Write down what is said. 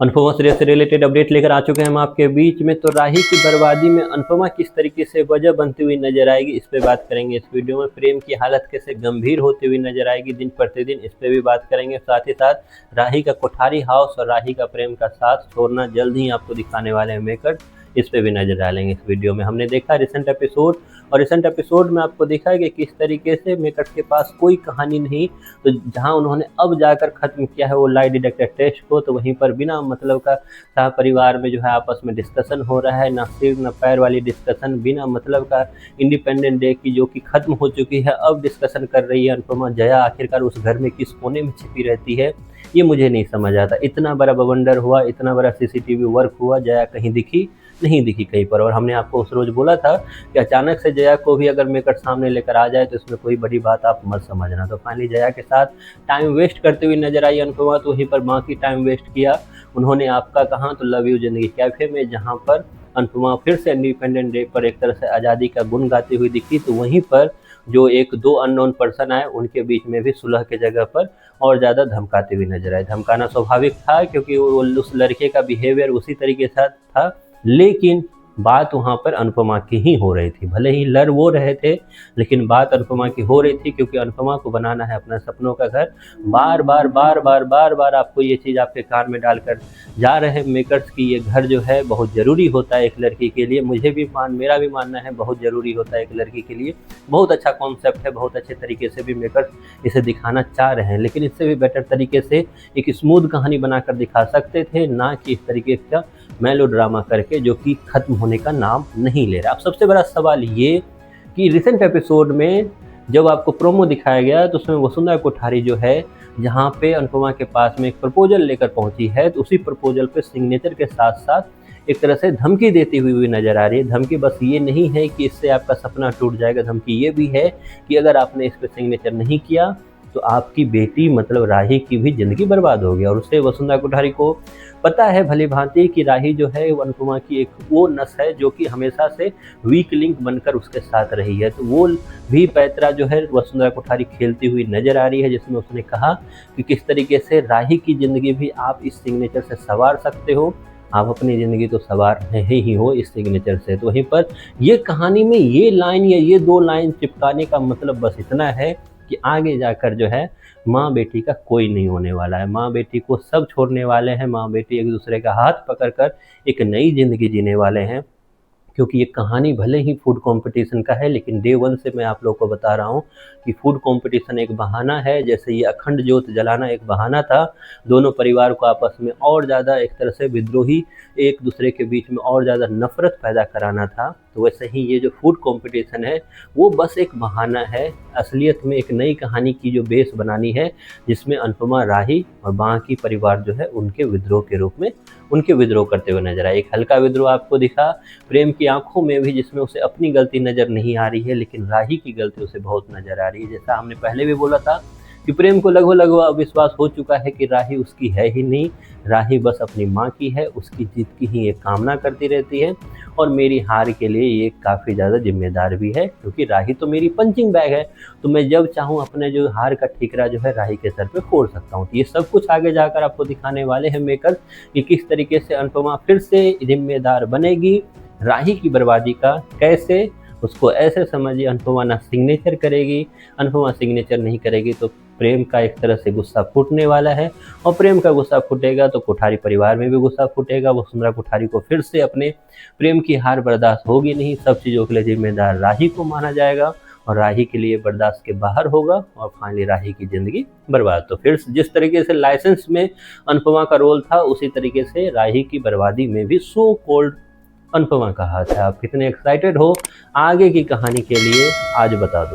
Anupama serial से related update लेकर आ चुके हैं हम आपके बीच में। तो राही की बर्बादी में अनुपमा किस तरीके से वजह बनती हुई नजर आएगी, इस पे बात करेंगे इस वीडियो में। प्रेम की हालत कैसे गंभीर होती हुई नजर आएगी दिन प्रतिदिन, इस पे भी बात करेंगे। साथ ही साथ राही का कोठारी हाउस और राही का प्रेम का साथ छोड़ना जल्द ही आपको दिखाने वाले हैं मेकर्स, इस पे भी नजर डालेंगे इस वीडियो में। हमने देखा रिसेंट एपिसोड, और रिसेंट एपिसोड में आपको दिखा है कि किस तरीके से मेकर्स के पास कोई कहानी नहीं, तो जहां उन्होंने अब जाकर खत्म किया है वो लाई डिटेक्टर टेस्ट को, तो वहीं पर बिना मतलब का सह परिवार में जो है आपस में डिस्कशन हो रहा है, ना सिर ना पैर वाली डिस्कशन, बिना मतलब का इंडिपेंडेंट डे की जो कि खत्म हो चुकी है अब डिस्कशन कर रही है अनुपमा। जया आखिरकार उस घर में किस कोने में छिपी रहती है ये मुझे नहीं समझ आता। इतना बड़ा बवंडर हुआ, इतना बड़ा सीसीटीवी वर्क हुआ, जया कहीं दिखी नहीं दिखी कहीं पर। और हमने आपको उस रोज बोला था कि अचानक से जया को भी अगर मेकर सामने लेकर आ जाए तो इसमें कोई बड़ी बात आप मत समझना। तो फाइनली जया के साथ टाइम वेस्ट करते हुए नजर आई अनुपमा, तो वहीं पर बाकी टाइम वेस्ट किया उन्होंने आपका कहाँ, तो लव यू जिंदगी कैफे में, जहाँ पर अनुपमा फिर से इंडिपेंडेंट डे पर एक तरह से आज़ादी का गुण गाती हुई दिखी। तो वहीं पर जो एक दो अननोन पर्सन आए उनके बीच में भी सुलह के जगह पर और ज़्यादा धमकाते हुए नजर आए। धमकाना स्वाभाविक था क्योंकि वो उस लड़के का बिहेवियर उसी तरीके से था, लेकिन बात वहाँ पर अनुपमा की ही हो रही थी। भले ही लड़ वो रहे थे लेकिन बात अनुपमा की हो रही थी, क्योंकि अनुपमा को बनाना है अपना सपनों का घर। बार बार बार बार बार बार आपको ये चीज़ आपके कान में डालकर जा रहे हैं मेकर्स की ये घर जो है बहुत ज़रूरी होता है एक लड़की के लिए। मेरा भी मानना है बहुत ज़रूरी होता है एक लड़की के लिए। बहुत अच्छा कॉन्सेप्ट है, बहुत अच्छे तरीके से भी मेकर्स इसे दिखाना चाह रहे हैं, लेकिन इससे भी बेटर तरीके से एक स्मूथ कहानी बनाकर दिखा सकते थे, ना कि इस तरीके का मेलो ड्रामा करके जो कि खत्म होने का नाम नहीं ले रहा। अब सबसे बड़ा सवाल ये कि रिसेंट एपिसोड में जब आपको प्रोमो दिखाया गया तो उसमें वसुंधरा कोठारी जो है जहाँ पे अनुपमा के पास में एक प्रपोजल लेकर पहुंची है, तो उसी प्रपोजल पे सिग्नेचर के साथ साथ एक तरह से धमकी देती हुई नजर आ रही है। धमकी बस ये नहीं है कि इससे आपका सपना टूट जाएगा, धमकी ये भी है कि अगर आपने इस पर सिग्नेचर नहीं किया तो आपकी बेटी मतलब राही की भी ज़िंदगी बर्बाद होगी। और उससे वसुंधरा कोठारी को पता है भली भांति कि राही जो है अनुपमा की एक वो नस है जो कि हमेशा से वीक लिंक बनकर उसके साथ रही है। तो वो भी पैतरा जो है वसुंधरा कोठारी खेलती हुई नजर आ रही है, जिसमें उसने कहा कि किस तरीके से राही की ज़िंदगी भी आप इस सिग्नेचर से संवार सकते हो, आप अपनी ज़िंदगी तो संवार रहे ही हो इस सिग्नेचर से। तो वहीं पर ये कहानी में ये लाइन या ये दो लाइन चिपकाने का मतलब बस इतना है कि आगे जाकर जो है माँ बेटी का कोई नहीं होने वाला है। माँ बेटी को सब छोड़ने वाले हैं, माँ बेटी एक दूसरे का हाथ पकड़कर एक नई ज़िंदगी जीने वाले हैं। क्योंकि ये कहानी भले ही फूड कंपटीशन का है, लेकिन डे वन से मैं आप लोगों को बता रहा हूँ कि फूड कंपटीशन एक बहाना है। जैसे ये अखंड ज्योत जलाना एक बहाना था दोनों परिवार को आपस में और ज़्यादा एक तरह से विद्रोही एक दूसरे के बीच में और ज़्यादा नफरत पैदा कराना था, तो वैसे ही ये जो फूड कंपटीशन है वो बस एक बहाना है। असलियत में एक नई कहानी की जो बेस बनानी है, जिसमें अनुपमा, राही और बाकी परिवार जो है उनके विद्रोह के रूप में उनके विद्रोह करते हुए नजर आए। एक हल्का विद्रोह आपको दिखा प्रेम की आंखों में भी, जिसमें उसे अपनी गलती नज़र नहीं आ रही है, लेकिन राही की गलती उसे बहुत नज़र आ रही है। जैसा हमने पहले भी बोला था कि प्रेम को लगभग विश्वास हो चुका है कि राही उसकी है ही नहीं, राही बस अपनी माँ की है, उसकी जीत की ही एक कामना करती रहती है। और मेरी हार के लिए ये काफ़ी ज़्यादा जिम्मेदार भी है, क्योंकि राही तो मेरी पंचिंग बैग है, तो मैं जब चाहूँ अपने जो हार का ठिकरा जो है राही के सर पे फोड़ सकता हूँ। तो ये सब कुछ आगे जाकर आपको दिखाने वाले हैं मेकर कि किस तरीके से अनुपमा फिर से जिम्मेदार बनेगी राही की बर्बादी का। कैसे, उसको ऐसे समझिए अनुपमा ना सिग्नेचर करेगी, अनुपमा सिग्नेचर नहीं करेगी तो प्रेम का एक तरह से गुस्सा फूटने वाला है, और प्रेम का गुस्सा फूटेगा तो कोठारी परिवार में भी गुस्सा फूटेगा। वसुंधरा कोठारी को फिर से अपने प्रेम की हार बर्दाश्त होगी नहीं, सब चीज़ों के लिए जिम्मेदार राही को माना जाएगा और राही के लिए बर्दाश्त के बाहर होगा, और फाइनली राही की ज़िंदगी बर्बाद। तो फिर जिस तरीके से लाइसेंस में अनुपमा का रोल था, उसी तरीके से राही की बर्बादी में भी सो कॉल्ड अनुपमा का हाथ है। आप कितने एक्साइटेड हो आगे की कहानी के लिए आज बता दो।